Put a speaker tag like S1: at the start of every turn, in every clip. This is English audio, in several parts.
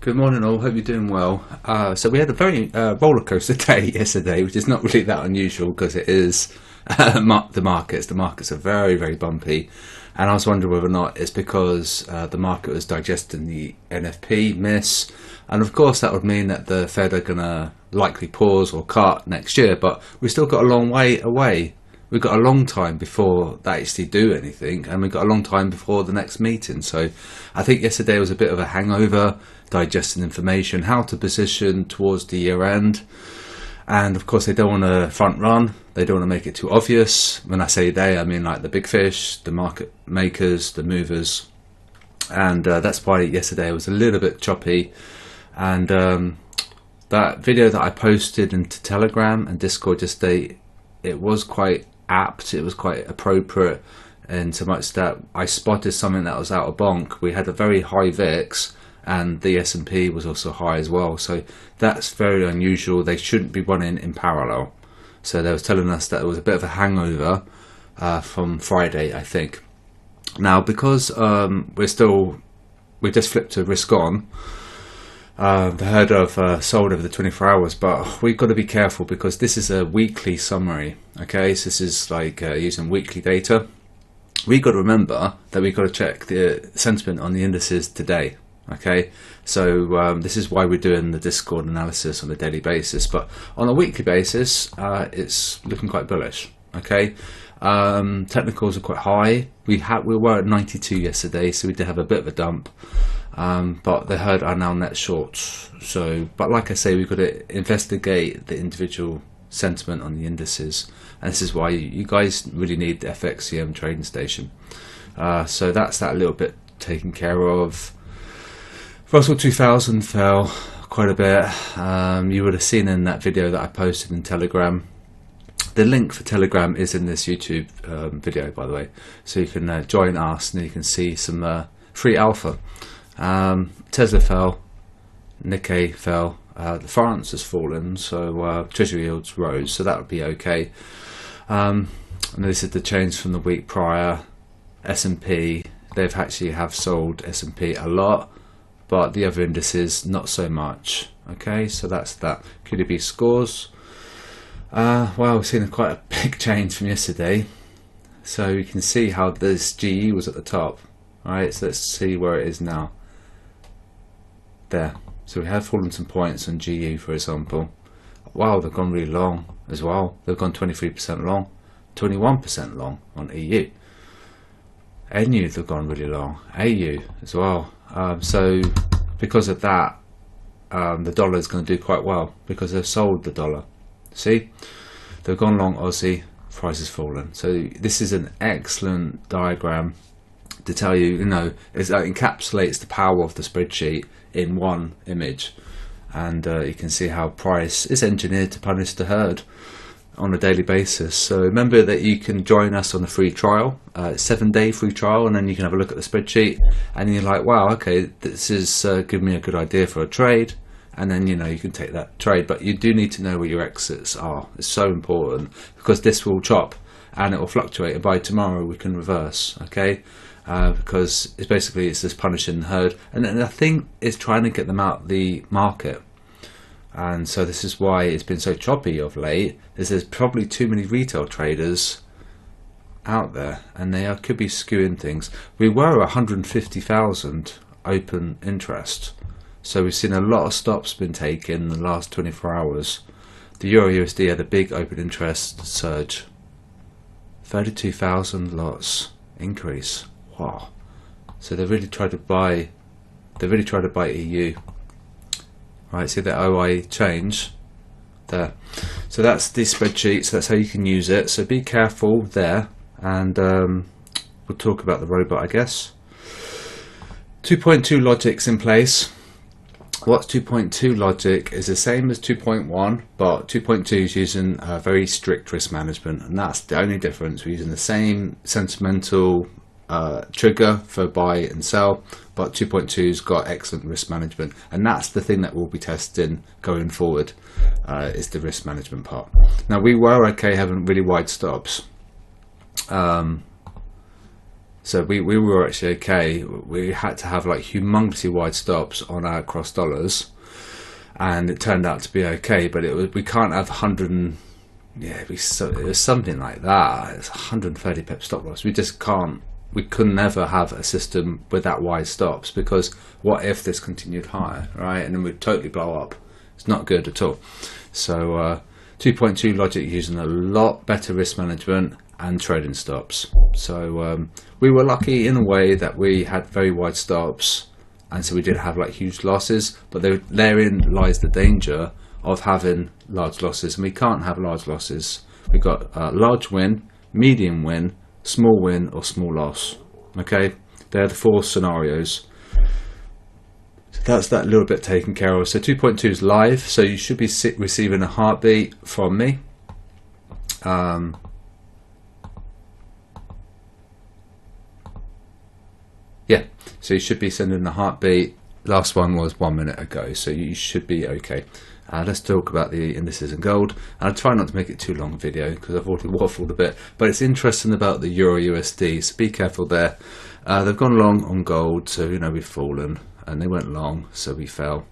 S1: Good morning all, hope you're doing well. So we had a very roller coaster day yesterday, which is not really that unusual because it is the markets. The markets are very, very bumpy, and I was wondering whether or not it's because the market was digesting the NFP miss, and of course that would mean that the Fed are going to likely pause or cut next year, but we've still got a long way away. We've got a long time before they actually do anything, and we've got a long time before the next meeting. So I think yesterday was a bit of a hangover, digesting information, how to position towards the year end. And of course they don't want to front run, they don't want to make it too obvious. When I say they, I mean like the big fish, the market makers, the movers. And that's why yesterday was a little bit choppy. And that video that I posted into Telegram and Discord yesterday, it was quite apt, it was quite appropriate, in so much that I spotted something that was out of bonk. We had a very high VIX and the S&P was also high as well, so that's very unusual. They shouldn't be running in parallel. So they was telling us that it was a bit of a hangover from Friday, I think. Now because we just flipped to risk on, the herd of sold over the 24 hours, but we've got to be careful because this is a weekly summary. Okay, so this is like using weekly data. We've got to remember that we've got to check the sentiment on the indices today. Okay, so this is why we're doing the Discord analysis on a daily basis, but on a weekly basis it's looking quite bullish. Okay, technicals are quite high. We were at 92 yesterday, so we did have a bit of a dump. But the herd are now net shorts. So, but like I say, we've got to investigate the individual sentiment on the indices, and this is why you guys really need the FXCM trading station. So that's that little bit taken care of. Russell 2000 fell quite a bit. You would have seen in that video that I posted in Telegram. The link for Telegram is in this YouTube video, by the way, so you can join us and you can see some free alpha. Tesla fell, Nikkei fell, France has fallen, so treasury yields rose, so that would be okay. And this is the change from the week prior. S&P, they've actually have sold S&P a lot, but the other indices not so much. Okay, so that's that. QDB scores. Well, we've seen quite a big change from yesterday, so you can see how this GE was at the top. Alright, so let's see where it is now. There, so we have fallen some points on GU, for example. Wow, they've gone really long as well. They've gone 23% long, 21% long on EU. NU, they've gone really long. AU as well. So because of that, the dollar is going to do quite well because they've sold the dollar. See, they've gone long Aussie, price has fallen. So this is an excellent diagram to tell you, it encapsulates the power of the spreadsheet in one image, and you can see how price is engineered to punish the herd on a daily basis. So remember that you can join us on a free trial, 7-day free trial, and then you can have a look at the spreadsheet and you're like, wow, okay, this is giving me a good idea for a trade, and then you can take that trade. But you do need to know where your exits are. It's so important because this will chop and it will fluctuate, and by tomorrow we can reverse. Okay, because it's just punishing the herd, and I think it's trying to get them out the market. And so this is why it's been so choppy of late, is there's probably too many retail traders out there, and they could be skewing things. We were 150,000 open interest, so we've seen a lot of stops been taken in the last 24 hours. The Euro USD had a big open interest surge, 32,000 lots increase. Wow, so they really tried to buy EU. Right, see the OI change there. So that's the spreadsheet, so that's how you can use it. So be careful there, and we'll talk about the robot, I guess. 2.2 logic's in place. What's 2.2 logic is the same as 2.1, but 2.2 is using very strict risk management, and that's the only difference. We're using the same sentimental trigger for buy and sell, but 2.2's got excellent risk management, and that's the thing that we'll be testing going forward, is the risk management part. Now we were okay having really wide stops, So we were actually okay. We had to have like humongously wide stops on our cross dollars, and it turned out to be okay. But we can't have 100 and it was something like that. It's 130 pip stop loss. We just can't. We could never have a system with that wide stops, because what if this continued higher, right? And then we'd totally blow up. It's not good at all. So 2.2 logic using a lot better risk management and trading stops. So we were lucky in a way that we had very wide stops, and so we did have like huge losses, but therein lies the danger of having large losses, and we can't have large losses. We've got large win, medium win, small win, or small loss. Okay, they're the 4 scenarios. So that's that little bit taken care of. So 2.2 is live, so you should be receiving a heartbeat from me. Yeah, so you should be sending a heartbeat. Last one was 1 minute ago, so you should be okay. Let's talk about the indices in gold. And I'll try not to make it too long a video, because I've already waffled a bit, but it's interesting about the Euro USD, so be careful there. They've gone long on gold, so we've fallen, and they went long, so we fell.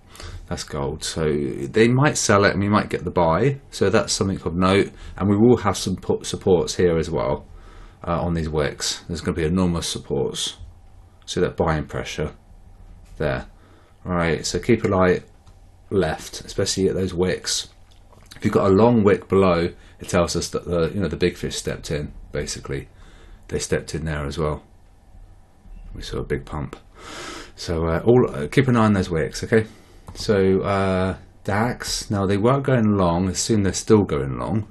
S1: That's gold, so they might sell it and we might get the buy, so that's something of note. And we will have some supports here as well on these wicks. There's going to be enormous supports. See that buying pressure there. Alright, so keep an eye left, especially at those wicks. If you've got a long wick below, it tells us that the big fish stepped in. Basically, they stepped in there as well. We saw a big pump. So keep an eye on those wicks, okay? So DAX, now they were going long. I assume they're still going long.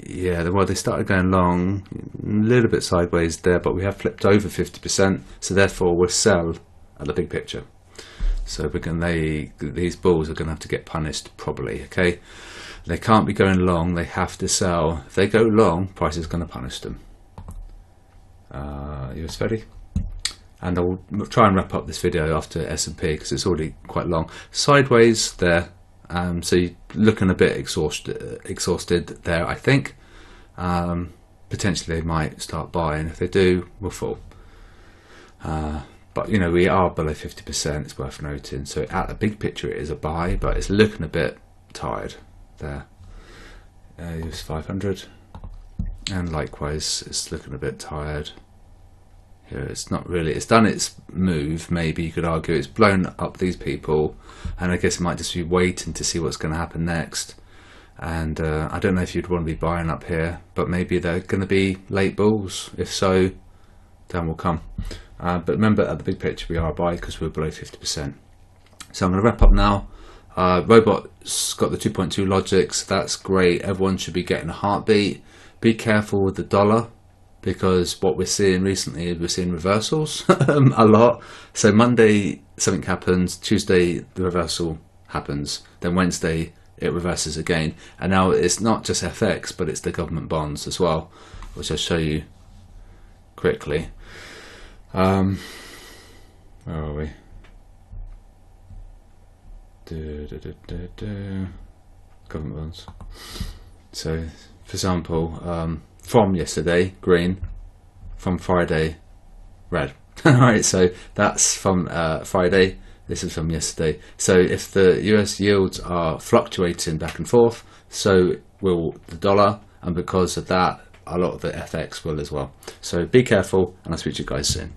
S1: Yeah, well, they started going long, a little bit sideways there, but we have flipped over 50%, so therefore we'll sell at the big picture. So these bulls are going to have to get punished probably, okay? They can't be going long, they have to sell. If they go long, price is going to punish them. US Feddy. And I'll try and wrap up this video after S&P, because it's already quite long. Sideways there. So you're looking a bit exhausted there, I think. Potentially they might start buying. If they do, we'll fall. But we are below 50%, it's worth noting. So at the big picture it is a buy, but it's looking a bit tired there. Use 500. And likewise, it's looking a bit tired. Here it's not really, it's done its move, maybe you could argue. It's blown up these people, and I guess it might just be waiting to see what's going to happen next. And I don't know if you'd want to be buying up here, but maybe they're going to be late bulls. If so, down will come. But remember, at the big picture we are a buy, because we're below 50%. So I'm going to wrap up now. Robot's got the 2.2 logic, so that's great. Everyone should be getting a heartbeat. Be careful with the dollar, because what we're seeing recently is we're seeing reversals a lot. So Monday something happens, Tuesday the reversal happens, then Wednesday it reverses again, and now it's not just FX, but it's the government bonds as well, which I'll show you quickly. Where are we? Government bonds. So for example, from yesterday, green, from Friday, red. Alright, so that's from Friday, this is from yesterday. So if the US yields are fluctuating back and forth, so will the dollar, and because of that, a lot of the FX will as well. So be careful, and I'll speak to you guys soon.